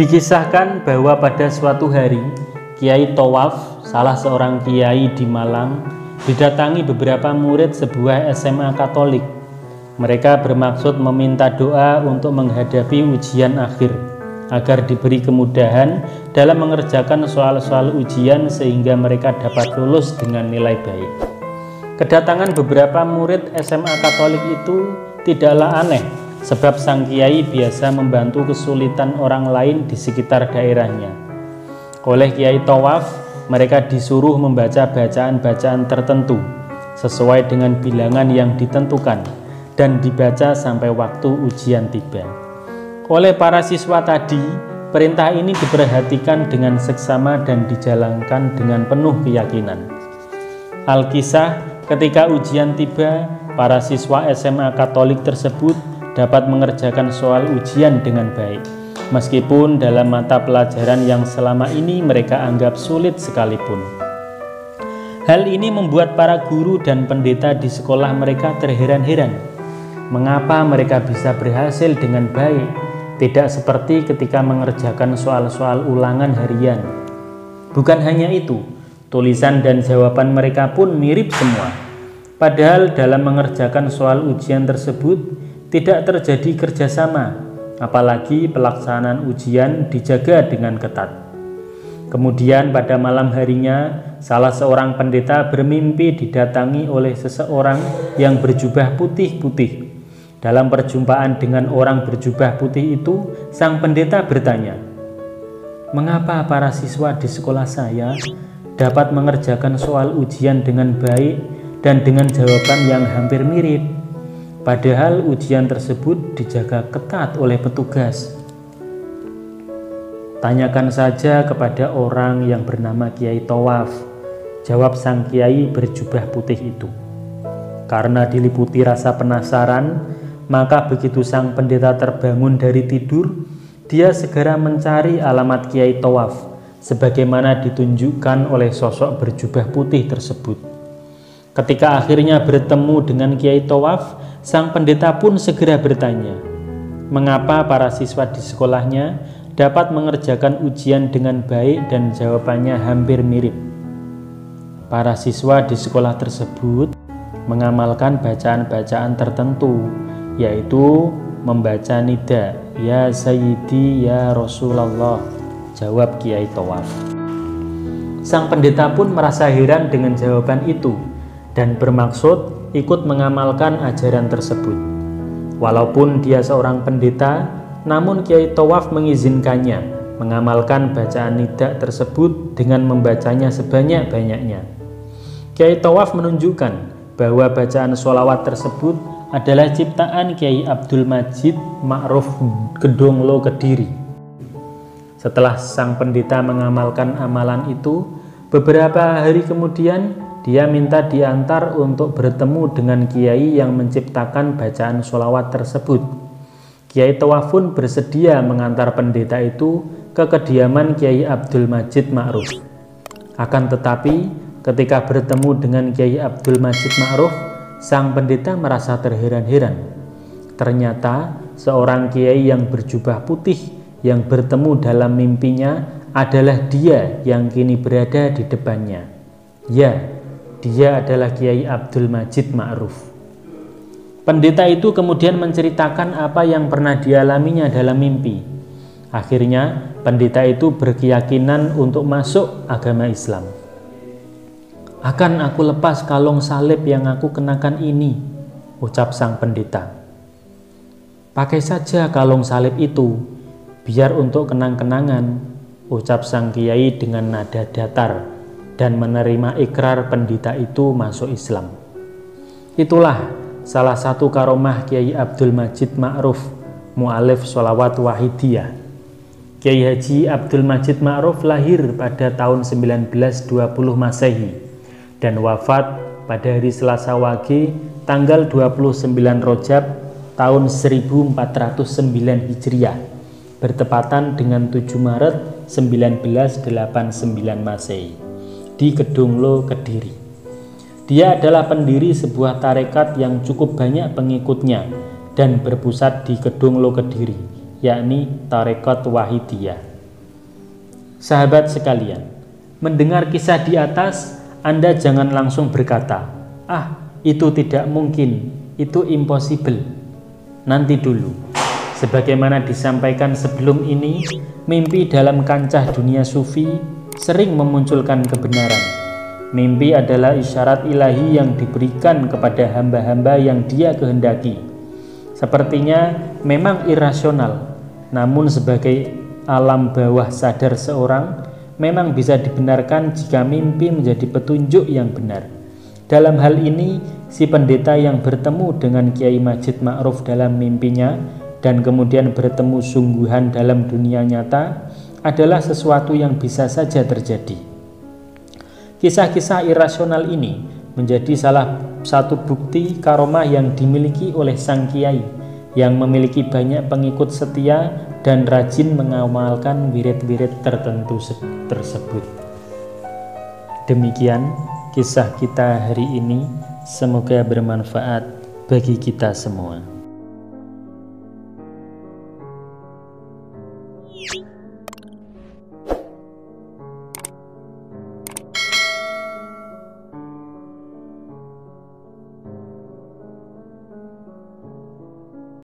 Dikisahkan bahwa pada suatu hari Kiai Tawaf, salah seorang kiai di Malang, didatangi beberapa murid sebuah SMA Katolik. Mereka bermaksud meminta doa untuk menghadapi ujian akhir, agar diberi kemudahan dalam mengerjakan soal-soal ujian sehingga mereka dapat lulus dengan nilai baik. Kedatangan beberapa murid SMA Katolik itu tidaklah aneh, sebab sang kiai biasa membantu kesulitan orang lain di sekitar daerahnya. Oleh Kiai Tawaf, mereka disuruh membaca bacaan-bacaan tertentu sesuai dengan bilangan yang ditentukan dan dibaca sampai waktu ujian tiba. Oleh para siswa tadi, perintah ini diperhatikan dengan seksama dan dijalankan dengan penuh keyakinan. Alkisah, ketika ujian tiba, para siswa SMA Katolik tersebut dapat mengerjakan soal ujian dengan baik, meskipun dalam mata pelajaran yang selama ini mereka anggap sulit sekalipun. Hal ini membuat para guru dan pendeta di sekolah mereka terheran-heran. Mengapa mereka bisa berhasil dengan baik, tidak seperti ketika mengerjakan soal-soal ulangan harian. Bukan hanya itu, tulisan dan jawaban mereka pun mirip semua. Padahal dalam mengerjakan soal ujian tersebut tidak terjadi kerjasama, apalagi pelaksanaan ujian dijaga dengan ketat. Kemudian pada malam harinya, salah seorang pendeta bermimpi didatangi oleh seseorang yang berjubah putih-putih. Dalam perjumpaan dengan orang berjubah putih itu, sang pendeta bertanya, "Mengapa para siswa di sekolah saya dapat mengerjakan soal ujian dengan baik dan dengan jawaban yang hampir mirip? Padahal ujian tersebut dijaga ketat oleh petugas." "Tanyakan saja kepada orang yang bernama Kiai Tawaf," jawab sang kiai berjubah putih itu. Karena diliputi rasa penasaran, maka begitu sang pendeta terbangun dari tidur, dia segera mencari alamat Kiai Tawaf, sebagaimana ditunjukkan oleh sosok berjubah putih tersebut. Ketika akhirnya bertemu dengan Kiai Tawaf, sang pendeta pun segera bertanya, mengapa para siswa di sekolahnya dapat mengerjakan ujian dengan baik dan jawabannya hampir mirip. Para siswa di sekolah tersebut mengamalkan bacaan-bacaan tertentu, yaitu membaca nida, "Ya Sayyidi, Ya Rasulullah," jawab Kiai Tawaf. Sang pendeta pun merasa heran dengan jawaban itu dan bermaksud ikut mengamalkan ajaran tersebut. Walaupun dia seorang pendeta, namun Kiai Tawaf mengizinkannya mengamalkan bacaan nida tersebut dengan membacanya sebanyak-banyaknya. Kiai Tawaf menunjukkan bahwa bacaan sholawat tersebut adalah ciptaan Kiai Abdul Majid Ma'ruf Gedonglo Kediri. Setelah sang pendeta mengamalkan amalan itu, beberapa hari kemudian dia minta diantar untuk bertemu dengan kiai yang menciptakan bacaan sholawat tersebut. Kiai Tawaf pun bersedia mengantar pendeta itu ke kediaman Kiai Abdul Majid Ma'ruf. Akan tetapi, ketika bertemu dengan Kiai Abdul Majid Ma'ruf, sang pendeta merasa terheran-heran. Ternyata seorang kiai yang berjubah putih yang bertemu dalam mimpinya adalah dia yang kini berada di depannya. Ya, dia adalah Kiai Abdul Majid Ma'ruf. Pendeta itu kemudian menceritakan apa yang pernah dialaminya dalam mimpi. Akhirnya, pendeta itu berkeyakinan untuk masuk agama Islam. "Akan aku lepas kalung salib yang aku kenakan ini," ucap sang pendeta. "Pakai saja kalung salib itu, biar untuk kenang-kenangan," ucap sang kiai dengan nada datar dan menerima ikrar pendeta itu masuk Islam. Itulah salah satu karomah Kiai Abdul Majid Ma'ruf, mu'alif sholawat wahidiyah. Kiai Haji Abdul Majid Ma'ruf lahir pada tahun 1920 Masehi dan wafat pada hari Selasa Wage tanggal 29 Rajab tahun 1409 Hijriah, bertepatan dengan 7 Maret 1989 Masehi di Gedonglo Kediri. Dia adalah pendiri sebuah tarekat yang cukup banyak pengikutnya dan berpusat di Gedonglo Kediri, yakni Tarekat Wahidiyah. Sahabat sekalian, mendengar kisah di atas, Anda jangan langsung berkata, "Ah, itu tidak mungkin, itu impossible." Nanti dulu. Sebagaimana disampaikan sebelum ini, mimpi dalam kancah dunia sufi sering memunculkan kebenaran. Mimpi adalah isyarat ilahi yang diberikan kepada hamba-hamba yang Dia kehendaki. Sepertinya memang irasional, namun sebagai alam bawah sadar seorang, memang bisa dibenarkan jika mimpi menjadi petunjuk yang benar. Dalam hal ini, si pendeta yang bertemu dengan Kiai Majid Ma'ruf dalam mimpinya dan kemudian bertemu sungguhan dalam dunia nyata adalah sesuatu yang bisa saja terjadi. Kisah-kisah irasional ini menjadi salah satu bukti karomah yang dimiliki oleh sang kiai yang memiliki banyak pengikut setia dan rajin mengamalkan wirid-wirid tertentu tersebut. Demikian kisah kita hari ini, semoga bermanfaat bagi kita semua.